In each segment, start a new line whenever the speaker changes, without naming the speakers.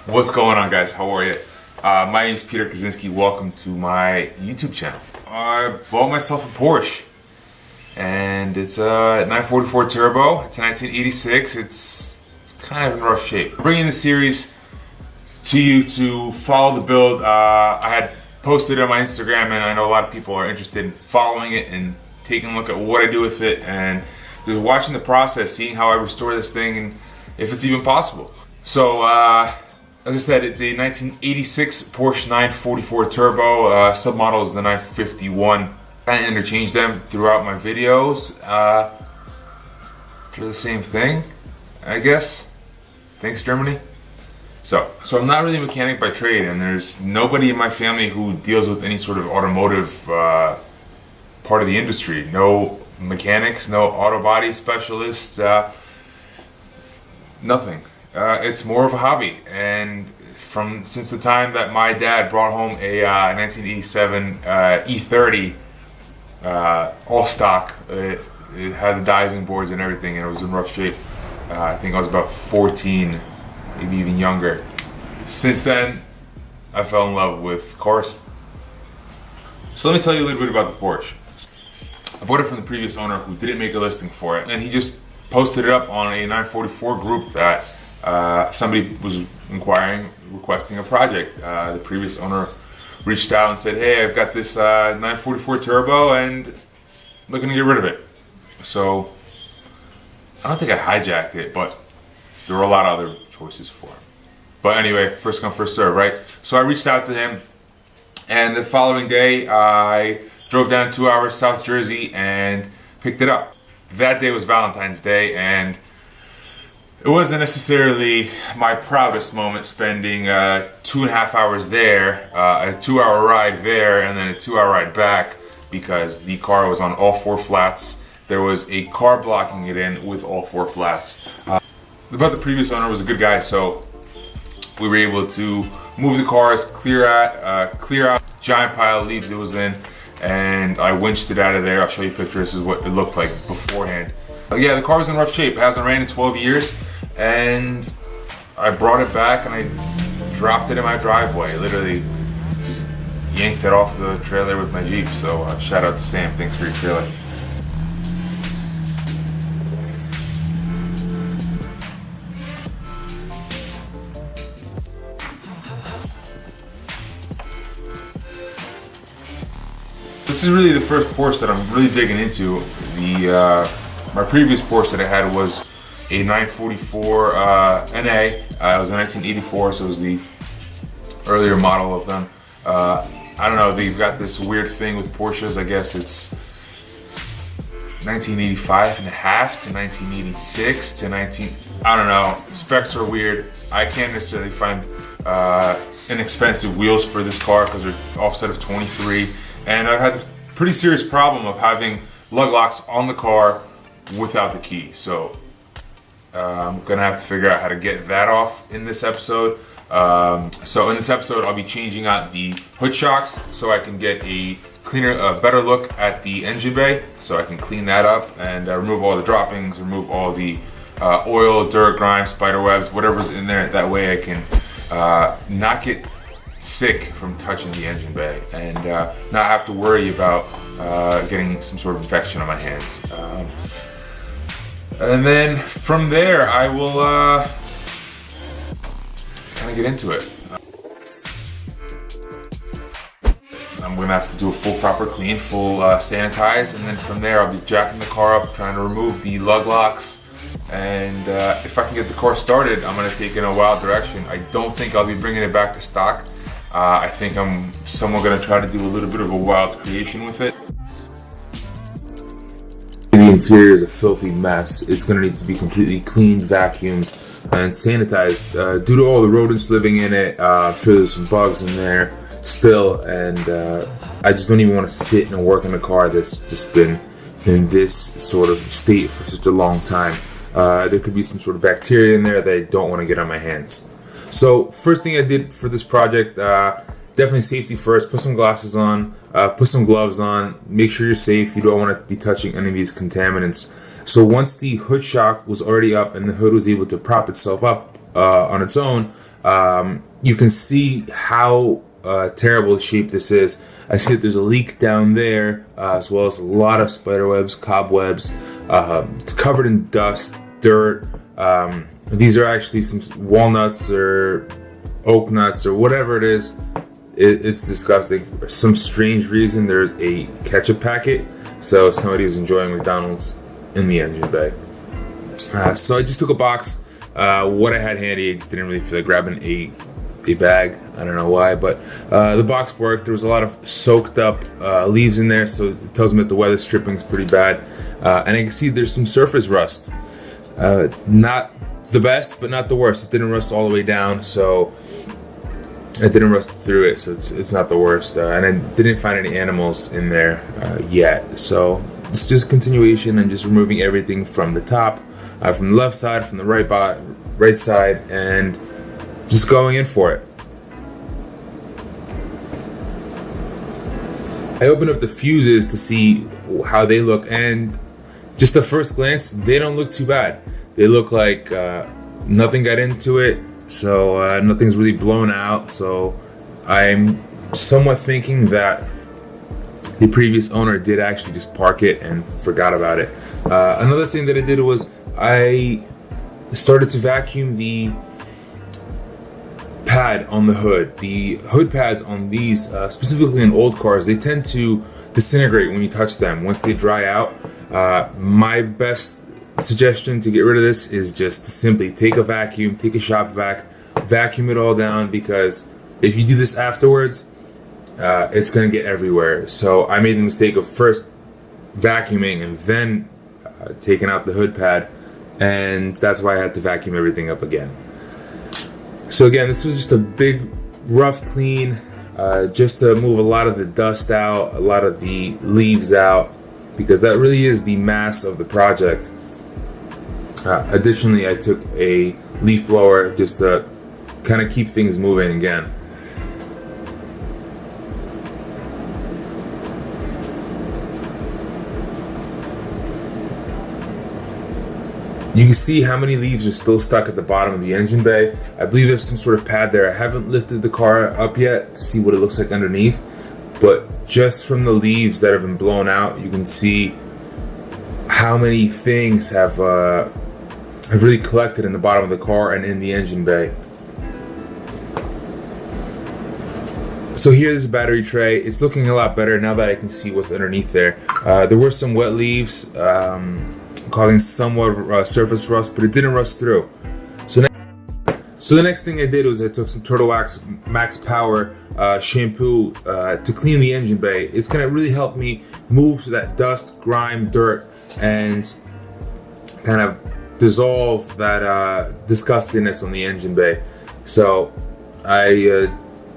What's going on, guys? How are you? My name is Peter Kaczynski. Welcome to my YouTube channel. I bought myself a Porsche, and it's a 944 Turbo. It's a 1986. It's kind of in rough shape. I'm bringing the series to you to follow the build. I had posted it on my Instagram, and I know a lot of people are interested in following it and taking a look at what I do with it, and just watching the process, seeing how I restore this thing, and if it's even possible. So, as I said, it's a 1986 Porsche 944 Turbo. Submodel is the 951. I interchange them throughout my videos for the same thing, I guess. Thanks, Germany. So I'm not really a mechanic by trade, and there's nobody in my family who deals with any sort of automotive part of the industry. No mechanics, no auto body specialists, nothing. It's more of a hobby, and since the time that my dad brought home a 1987 E30 all stock, it had the diving boards and everything, and it was in rough shape. I think I was about 14, maybe even younger. Since then, I fell in love with cars. So let me tell you a little bit about the Porsche. I bought it from the previous owner who didn't make a listing for it, and he just posted it up on a 944 group that somebody was requesting a project. The previous owner reached out and said, "Hey, I've got this 944 Turbo and looking to get rid of it." So I don't think I hijacked it, but there were a lot of other choices for him. But anyway, first come, first serve, right? So I reached out to him, and the following day I drove down 2 hours South Jersey and picked it up. That day was Valentine's Day, and it wasn't necessarily my proudest moment spending 2.5 hours there, a 2-hour ride there, and then a 2-hour ride back, because the car was on all 4 flats. There was a car blocking it in with all 4 flats. But the previous owner was a good guy, so we were able to move the cars, clear out giant pile of leaves it was in, and I winched it out of there. I'll show you pictures. This is what it looked like beforehand. Yeah, the car was in rough shape. It hasn't ran in 12 years. And I brought it back and I dropped it in my driveway. Literally just yanked it off the trailer with my Jeep. So shout out to Sam, thanks for your trailer. This is really the first Porsche that I'm really digging into. My previous Porsche that I had was a 944 NA. It was a 1984, so it was the earlier model of them. I don't know, they've got this weird thing with Porsches. I guess it's 1985 and a half to 1986 to I don't know. Specs are weird. I can't necessarily find inexpensive wheels for this car because they're offset of 23. And I've had this pretty serious problem of having lug locks on the car without the key. So I'm gonna have to figure out how to get that off in this episode. So in this episode, I'll be changing out the hood shocks so I can get a cleaner, better look at the engine bay, so I can clean that up and remove all the droppings, remove all the oil, dirt, grime, spider webs, whatever's in there. That way I can not get sick from touching the engine bay and not have to worry about getting some sort of infection on my hands. And then from there, I will kind of get into it. I'm gonna have to do a full proper clean, full sanitize, and then from there I'll be jacking the car up, trying to remove the lug locks. And if I can get the car started, I'm gonna take it in a wild direction. I don't think I'll be bringing it back to stock. I think I'm somewhat gonna try to do a little bit of a wild creation with it. The interior is a filthy mess. It's gonna need to be completely cleaned, vacuumed, and sanitized. Due to all the rodents living in it, I'm sure there's some bugs in there still, and I just don't even want to sit and work in a car that's just been in this sort of state for such a long time. There could be some sort of bacteria in there that I don't want to get on my hands. So first thing I did for this project, definitely safety first. Put some glasses on, put some gloves on, make sure you're safe. You don't want to be touching any of these contaminants. So once the hood shock was already up and the hood was able to prop itself up on its own, you can see how terrible shape this is. I see that there's a leak down there, as well as a lot of spider webs, cobwebs. It's covered in dust, dirt. These are actually some walnuts or oak nuts or whatever it is. It's disgusting. For some strange reason, there's a ketchup packet. So somebody was enjoying McDonald's in the engine bay. So I just took a box. What I had handy, I just didn't really feel like grabbing a bag. I don't know why, but the box worked. There was a lot of soaked up leaves in there, so it tells me that the weather stripping is pretty bad. And I can see there's some surface rust. Not the best, but not the worst. It didn't rust all the way down, so it didn't rust through it, so it's not the worst. And I didn't find any animals in there yet, so it's just continuation and just removing everything from the top, from the left side, from the right side, and just going in for it. I opened up the fuses to see how they look, and just at first glance, they don't look too bad. They look like nothing got into it, so nothing's really blown out. So I'm somewhat thinking that the previous owner did actually just park it and forgot about it. Another thing that I did was I started to vacuum the pad on the hood. The hood pads on these, specifically in old cars, they tend to disintegrate when you touch them once they dry out. My best suggestion to get rid of this is just to simply take a vacuum, take a shop vac, vacuum it all down, because if you do this afterwards, it's going to get everywhere. So I made the mistake of first vacuuming and then taking out the hood pad, and that's why I had to vacuum everything up again. So again, this was just a big rough clean, just to move a lot of the dust out, a lot of the leaves out, because that really is the mass of the project. Additionally, I took a leaf blower just to kind of keep things moving again. You can see how many leaves are still stuck at the bottom of the engine bay. I believe there's some sort of pad there. I haven't lifted the car up yet to see what it looks like underneath, but just from the leaves that have been blown out, you can see how many things have really collected in the bottom of the car and in the engine bay. So here's the battery tray. It's looking a lot better now that I can see what's underneath there. There were some wet leaves causing somewhat of surface rust, but it didn't rust through. So the next thing I did was I took some Turtlewax Max Power shampoo to clean the engine bay. It's gonna really help me move that dust, grime, dirt, and kind of dissolve that disgustiness on the engine bay. So I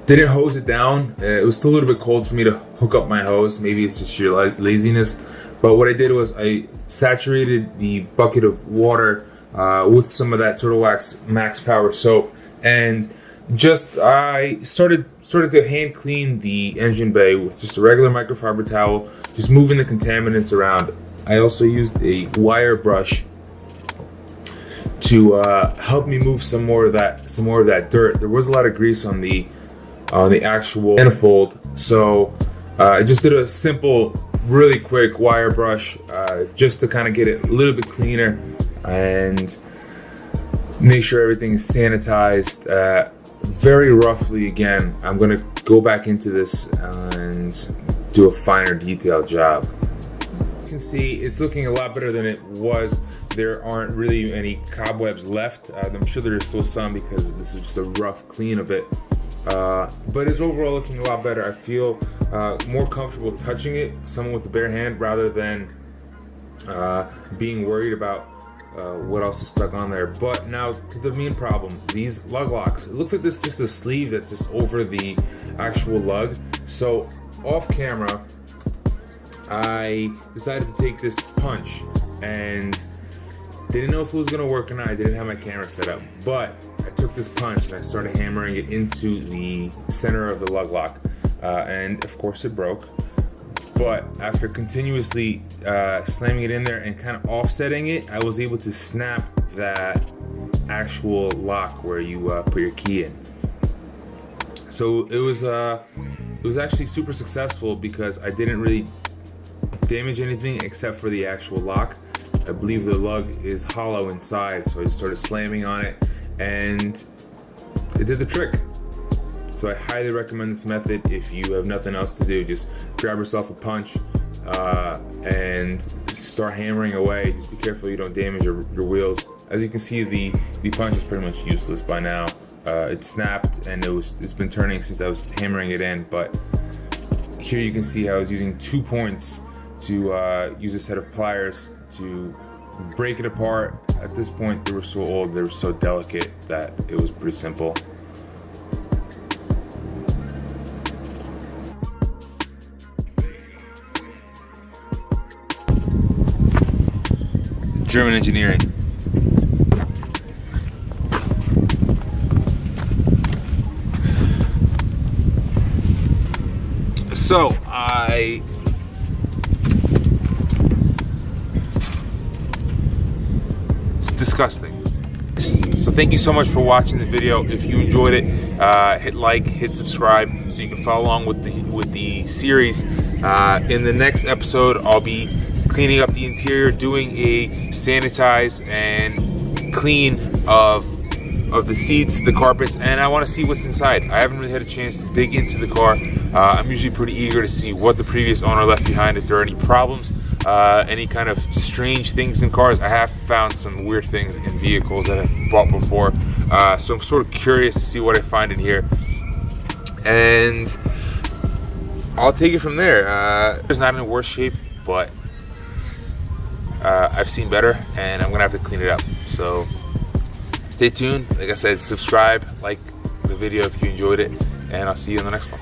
didn't hose it down. It was still a little bit cold for me to hook up my hose. Maybe it's just sheer laziness. But what I did was I saturated the bucket of water with some of that Turtlewax Max Power soap, and just I started to hand clean the engine bay with just a regular microfiber towel, just moving the contaminants around. I also used a wire brush to help me move some more of that dirt. There was a lot of grease on the actual manifold, so I just did a simple, really quick wire brush just to kind of get it a little bit cleaner and make sure everything is sanitized very roughly. Again, I'm going to go back into this and do a finer detailed job. You can see it's looking a lot better than it was. There aren't really any cobwebs left. I'm sure there's still some because this is just a rough clean of it. But it's overall looking a lot better. I feel more comfortable touching it, someone with the bare hand, rather than being worried about what else is stuck on there. But now to the main problem, these lug locks. It looks like there's just a sleeve that's just over the actual lug. So off camera, I decided to take this punch and didn't know if it was going to work or not. I didn't have my camera set up, but I took this punch and I started hammering it into the center of the lug lock, and of course it broke. But after continuously slamming it in there and kind of offsetting it, I was able to snap that actual lock where you put your key in. So it was actually super successful because I didn't really damage anything except for the actual lock. I believe the lug is hollow inside, so I just started slamming on it and it did the trick. So I highly recommend this method if you have nothing else to do. Just grab yourself a punch and start hammering away. Just be careful you don't damage your wheels. As you can see, the punch is pretty much useless by now. It snapped and it's been turning since I was hammering it in, but here you can see how I was using 2 points to use a set of pliers to break it apart. At this point, they were so old, they were so delicate that it was pretty simple. German engineering. So it's disgusting. So thank you so much for watching the video. If you enjoyed it, hit like, hit subscribe, so you can follow along with the series. In the next episode, I'll be cleaning up the interior, doing a sanitize and clean of the seats, the carpets, and I want to see what's inside. I haven't really had a chance to dig into the car. I'm usually pretty eager to see what the previous owner left behind, if there are any problems, any kind of strange things in cars. I have found some weird things in vehicles that I've bought before, so I'm sort of curious to see what I find in here, and I'll take it from there. It's not in worse shape, but I've seen better, and I'm gonna have to clean it up. So stay tuned. Like I said, subscribe, like the video if you enjoyed it, and I'll see you in the next one.